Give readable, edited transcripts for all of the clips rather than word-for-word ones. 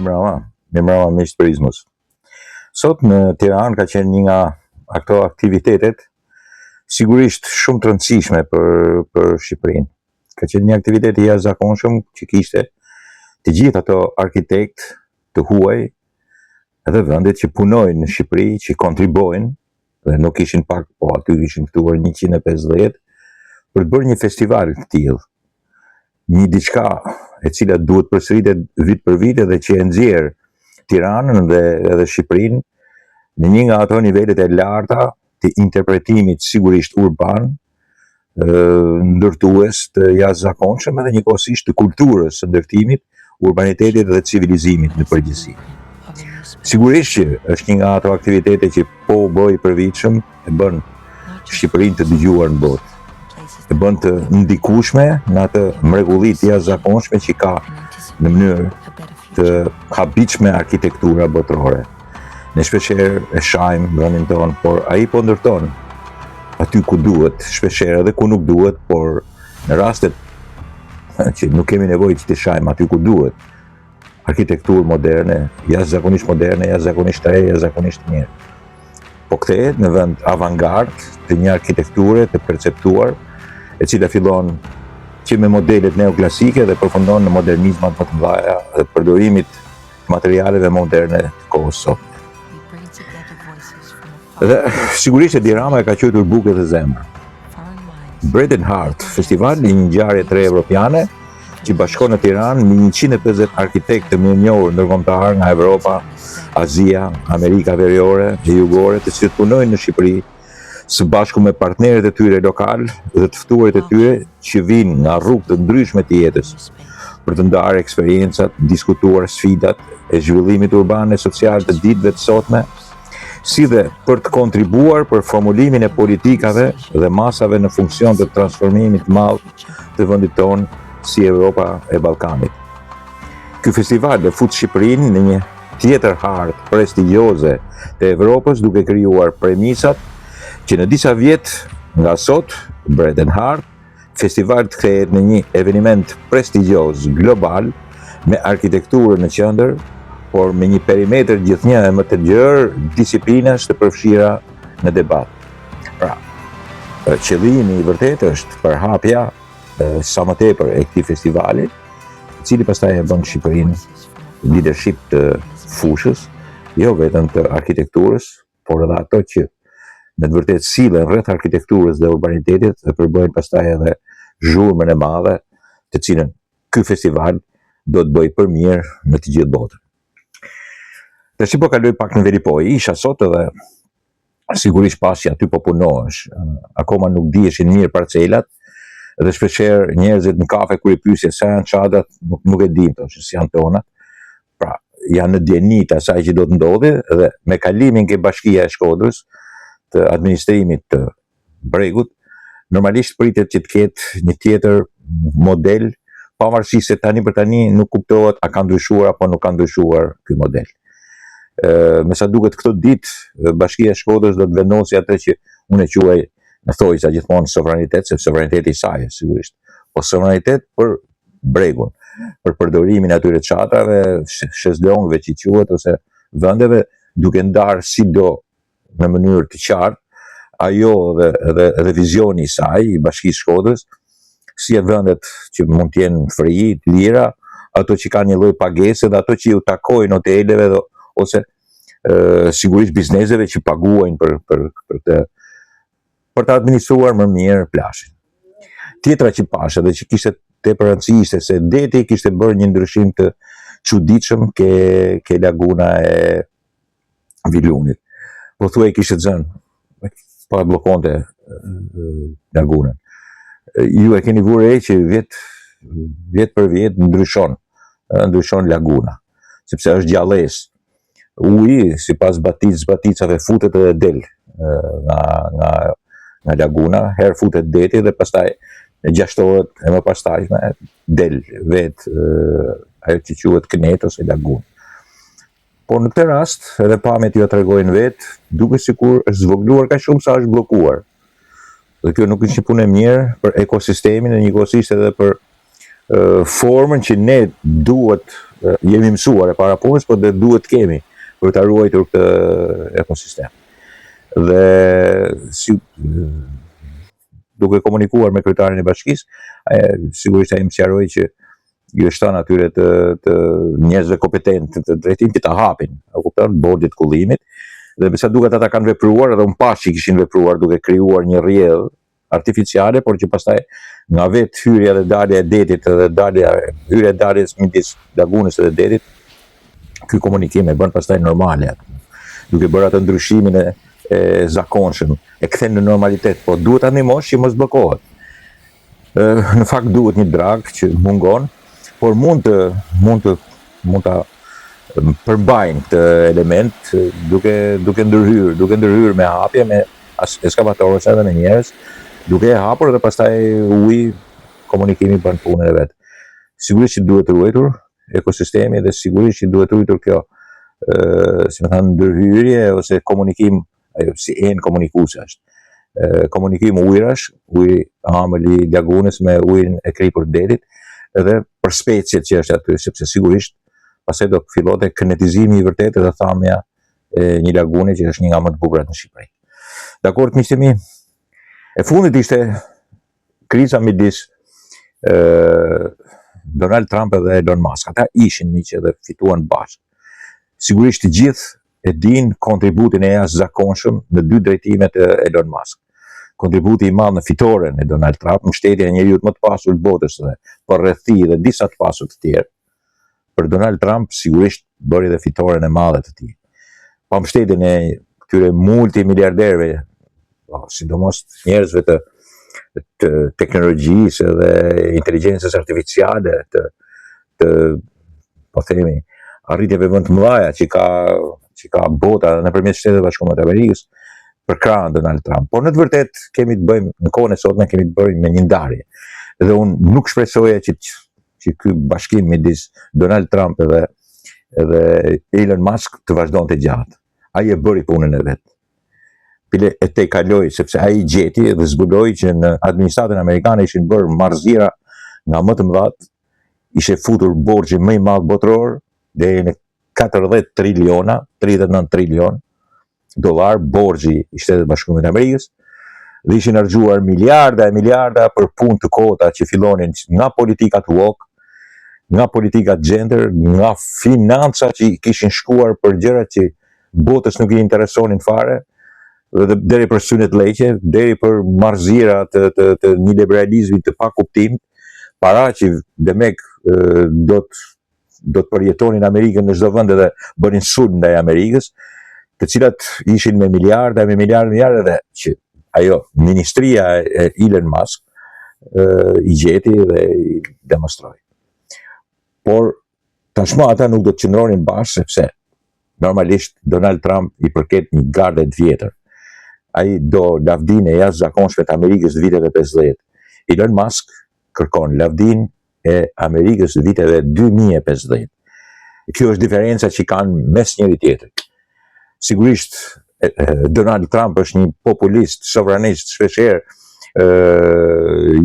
Mirëmbrëma miq turizmus. Sot në Tiranë ka qenë një nga ato aktivitetet sigurisht shumë të rëndësishme për Shqipërinë. Ka qenë një aktivitet i jashtëzakonshëm që kishte të gjithë ato arkitekt të huaj edhe vendet që punojnë në Shqipëri, që kontribojnë, dhe nuk ishin pak, po aty kishin ftuar 150 për të bërë një festival të tillë. Një diçka e cila duhet përsëritet vit për vit dhe që e nxjerr Tiranën dhe edhe Shqipërinë në një nga ato nivelet e larta të interpretimit sigurisht urban, ndërtues të jashtëzakonshëm edhe njëkohësisht të kulturës së ndërtimit, urbanitetit dhe civilizimit në përgjithësi. Sigurisht që është një nga ato aktivitete që po u bë i përvitshëm, e bën Shqipërinë të dëgjuar në botë, e bën të ndikueshme në atë mrekulli të jashtëzakonshme që ka në mënyrë të habitshme arkitektura botërore. Ne shpeshherë e shajmë vendin tonë, por ai po ndërton aty ku duhet, shpeshherë edhe ku nuk duhet, por në rastet që nuk kemi nevojë që të shajmë aty ku duhet, arkitekturë moderne, jashtëzakonisht moderne, jashtëzakonisht re, jashtëzakonisht mirë. Po kthehet në vend avangard të një arkitekture të perceptuar, e cila fillon që me modelet neoklasike dhe përfundon në modernizmat më të mëdha dhe përdorimit të materialeve moderne të kohës sot. Dhe sigurisht e Dirama e ka quajtur Bukë dhe Zemër. Bread and Heart, festival i një ngjarje tre evropiane që bashkon në Tiranë me 150 arkitektë të mirënjohur ndërkombëtar nga Evropa, Azia, Amerika Veriore dhe Jugore, të cilët punojnë në Shqipëri së bashku me partnerët e tyre lokal dhe të ftuarit e tyre që vinë nga rrugë të ndryshme të jetës për të ndarë eksperiencat, diskutuar sfidat e zhvillimit urban e social të ditëve të sotme, si dhe për të kontribuar për formulimin e politikave dhe masave në funksion të transformimit të madh të vendit tonë si Europa e Ballkanit. Ky festival e fut Shqipërinë në një tjetër hartë prestigjioze të Evropës, duke krijuar premisat që në disa vjet nga sot, Bread and Heart, festival të kthehet në një eveniment prestigjioz global me arkitekturën në qendër, por me një perimetër gjithnjë e më të gjerë disiplinash të përfshira në debat. Pra, qëllimi i vërtet është përhapja sa më tepër e këtij festivali, i cili pastaj e bën Shqipërinë leadership të fushës, jo vetëm të arkitekturës, por edhe ato që në të vërtetë sillen rreth arkitekturës dhe urbanitetit dhe përbëjnë pastaj edhe zhurmën e madhe, të cilën ky festival do të bëjë për mirë në të gjithë botën. Tash po kaloj pak në veri, po isha sot edhe sigurisht pasi aty po punohesh, akoma nuk dieshin mirë parcelat dhe shpeshherë njerëzit në kafe kur i pyesin sa janë çadrat, nuk e dim thonë se janë tona. Pra, janë në dieni të asaj që do të ndodhi dhe me kalimin ke Bashkia e Shkodrës të administrimit të Bregut, normalisht pritet që të ketë një tjetër model, pavarësisht se tani për tani nuk kuptohet a ka ndryshuar apo nuk ka ndryshuar ky model. Me sa duket këto ditë Bashkia e Shkodrës do të vendosë atë që unë e quaj në thojsa gjithmonë sovranitet, sepse sovraniteti i saj sigurisht, po sovranitet për Bregun, për përdorimin e atyre çadrave, shezlongëve që quhet ose vendeve, duke ndarë sido në mënyrë të qartë ajo dhe vizioni i saj i Bashkisë Shkodrës, si e vendet që mund të jenë free, të lira, ato që kanë një lloj pagese dhe ato që ju takojnë hoteleve ose sigurisht bizneseve që paguajnë për të administruar më mirë plazhin. Tjetra që pasha dhe që kishte tepër rëndësi ishte se deti kishte bërë një ndryshim të çuditshëm ke laguna e Vilunit. Po thuaj kishte zënë, pa bllokonte lagunën. Ju e keni vurë re që vjet për vjet ndryshon laguna, sepse është gjallësë. Uji, sipas baticave, futet edhe del nga laguna, herë futet deti dhe pastaj e gjashtohet e më pastajme del vet ajo që quhet kënet ose lagunë. Por në këtë rast, edhe pamjet ju ja tregojnë vetë, duket sikur është zvogëluar kaq shumë sa është bllokuar. Dhe kjo nuk është një punë e mirë për ekosistemin e njëkohësisht edhe për formën që ne duhet jemi mësuar e para punës, por dhe duhet kemi për të ruajtur këtë ekosistem. Dhe duke komunikuar me kryetarin e bashkisë, sigurisht ai më sqaroi që ju shton atyre të njerëzve kompetent të drejtimit ta hapin, e kupton, bordit kullimit, dhe me sa duket ata kanë vepruar, edhe unë pash që kishin vepruar duke krijuar një rrjedhë artificiale, por që pastaj nga vetë hyrja dhe dalja e detit dhe hyrja e daljes midis lagunës dhe detit, ky komunikim e bën pastaj normale, duke bërë atë ndryshimin e zakonshëm, e kthen në normalitet, po duhet ta ndihmosh që mos bllokohet. Në fakt duhet një drag që mungon, por mund ta përmbajnë këtë element duke ndërhyrë me hapje, me ekskavatorës edhe me njerëz, duke e hapur dhe pastaj uji, komunikimi bën punën e vet. Sigurisht që duhet ruajtur ekosistemi dhe sigurisht që duhet ruajtur kjo, si më thënë, ndërhyrje ose komunikim, ajo si enë komunikuese është. Komunikim ujrash, uji hamël i lagunës me ujin e kripur detit, edhe për speciet që është aty, sepse sigurisht pastaj do fillote kinetizimi i vërtetë dhe thamja e një lagune që është një nga më të bukurat në Shqipëri. Dakord, miqtë mi, e fundit ishte kriza midis Donald Trump dhe Elon Musk. Ata ishin miqë dhe fituan bashkë. Sigurisht të gjithë e din kontributin e jashtëzakonshëm në dy drejtimet e Elon Musk. Kontributi i madh në fitoren e Donald Trump, mbështetja e njeriut më të pasur të botës dhe përrethti dhe disa të pasur të tjerë. Për Donald Trump sigurisht bëri dhe fitoren e madhe të tij. Pa mbështetjen e këtyre multimiliarderëve, sidomos njerëzve të teknologjisë dhe inteligjencës artificiale, po themi, arritjeve vend të mëdha që ka bota nëpërmjet Shtetit Bashkuar të Amerikës për krahun Donald Trump. Por në të vërtetë kemi të bëjmë në kohën e sotme kemi të bëjmë me një ndarje. Dhe unë nuk shpresoja që ky bashkim midis Donald Trump dhe Elon Musk të vazhdonte gjatë. Ai e bëri punën e vet. Pile e te kaloi, sepse ai gjeti dhe zbuloi që në administratën amerikane ishin bërë marrëzira nga më të mëdhat, ishte futur borxhi më i madh botëror deri në 40 triliona, 39 trilion dollar borxhi i Shtetit Bashkuar të Amerikës, dhe ishin harxuar miliarda e miliarda për punë të kota që fillonin nga politikat woke, nga politikat gender, nga financa që kishin shkuar për gjëra që botës nuk i interesonin fare, dhe deri për synet leqe, deri për marrëzira të një liberalizmi të pakuptim, para që demek do të përjetonin Amerikën në çdo vend dhe bënin sulm ndaj Amerikës, të cilat ishin me miliarda dhe që ajo ministria e Elon Musk i gjeti dhe i demonstroi. Por tashmë ata nuk do të qëndronin bashkë, sepse normalisht Donald Trump i përket një garde të vjetër. Ai do lavdinë e jashtëzakonshme të Amerikës të viteve 50. Elon Musk kërkon lavdinë e Amerikës të viteve 2050. Kjo është diferenca që kanë mes njëri tjetrit. Sigurisht Donald Trump është një populist, sovranist, shpeshherë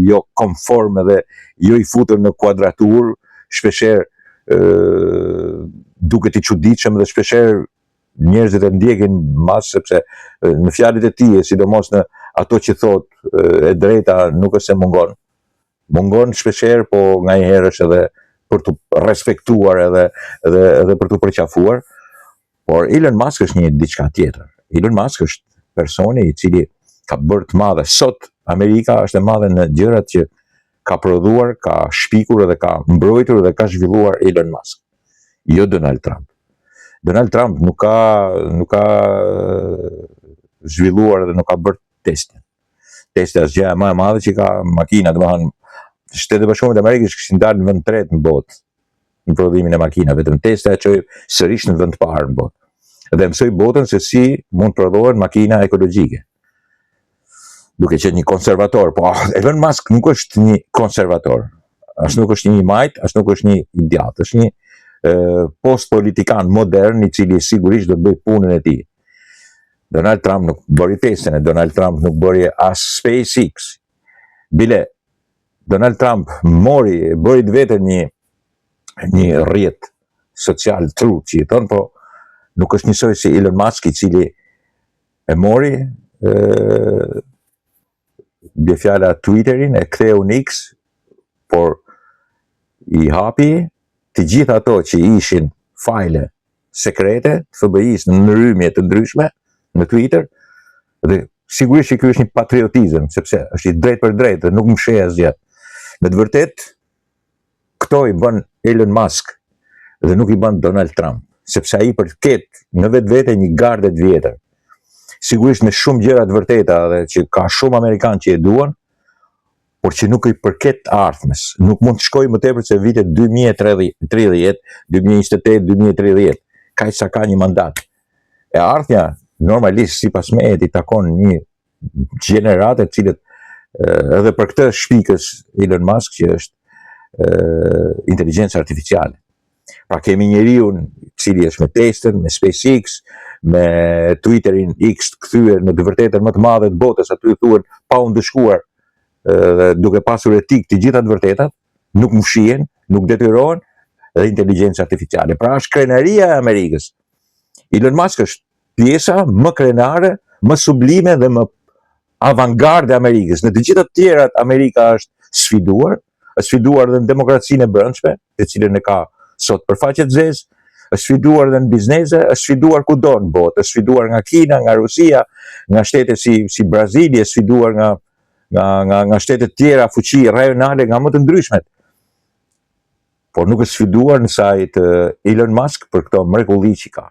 jo konform dhe jo i futur në kuadraturë, shpeshherë duket i çuditshëm dhe shpeshherë njerëzit e ndjekin mas, sepse në fjalët e tij, sidomos në ato që thot e drejta nuk është se mungon. Mungon shpeshherë, po nganjëherë është edhe për të respektuar edhe për të përqafuar. Por Elon Musk është një diçka tjetër. Elon Musk është personi i cili ka bërë të madhe. Sot Amerika është e madhe në gjërat që ka prodhuar, ka shpikur dhe ka mbrojtur dhe ka zhvilluar Elon Musk. Jo Donald Trump. Donald Trump nuk ka zhvilluar dhe nuk ka bërë teste. Teste është gjëja më e madhe që ka makina, domethënë Shtetet Bashkuara të Amerikës kishin dalë në vend të tretë në botë në prodhimin e makinave, vetëm testa e çoi sërish në vend të parë në botë. Dhe mësoi botën se si mund prodhohen makina ekologjike. Duke qenë një konservator, po Elon Musk nuk është një konservator. As nuk është një majt, as nuk është një idiot, është një post-politikan modern i cili sigurisht do të bëj punën e tij. Donald Trump nuk bëri testën, Donald Trump nuk bëri as SpaceX. Bile Donald Trump bëri vetë një rrjet social truth që jeton, po nuk është njësoj si Elon Musk I cili e mori bje fjala Twitterin, e ktheu në X, por I hapi të gjitha ato që ishin fajle sekrete, FBI-s në ndërhyrje të ndryshme në Twitter, dhe sigurisht që ky është një patriotizëm, sepse është I drejt për drejt dhe nuk më sheh asgjë. Me të vërtet, këto I bën Elon Musk dhe nuk I bën Donald Trump, sepse ai përket në vetvete një gardë të vjetër. Sigurisht me shumë gjëra të vërteta dhe që ka shumë amerikanë që e duan, por që nuk I përket ardhmes. Nuk mund të shkoj më tepër se vitet 2030, 2028, 2030, kaq sa ka një mandat. E ardhmja normalisht sipas meje I takon një gjenerate të cilët edhe për këtë shpikës Elon Musk që është inteligjencë artificiale. Pra kemi njeriun cili është me Tesla, me SpaceX, me Twitterin X të kthyer në të vërtetën më të madhe të botës, aty thuhen pa u ndëshkuar dhe duke pasur etik të gjitha të vërtetat, nuk mfshihen, nuk detyrohen dhe inteligjencë artificiale. Pra është krenaria e Amerikës. Elon Musk është pjesa më krenare, më sublime dhe më avantgarde e Amerikës. Në të gjitha të tjerat Amerika është sfiduar dhe në demokracinë e brendshme, të cilën e ka sot përfaqe të zezë, është sfiduar dhe në biznese, është sfiduar kudo në botë, është sfiduar nga Kina, nga Rusia, nga shtete si Brazili, është sfiduar nga shtetet tjera fuqi rajonale nga më të ndryshmet. Por nuk është sfiduar në sajt Elon Musk për këto mrekulli që ka.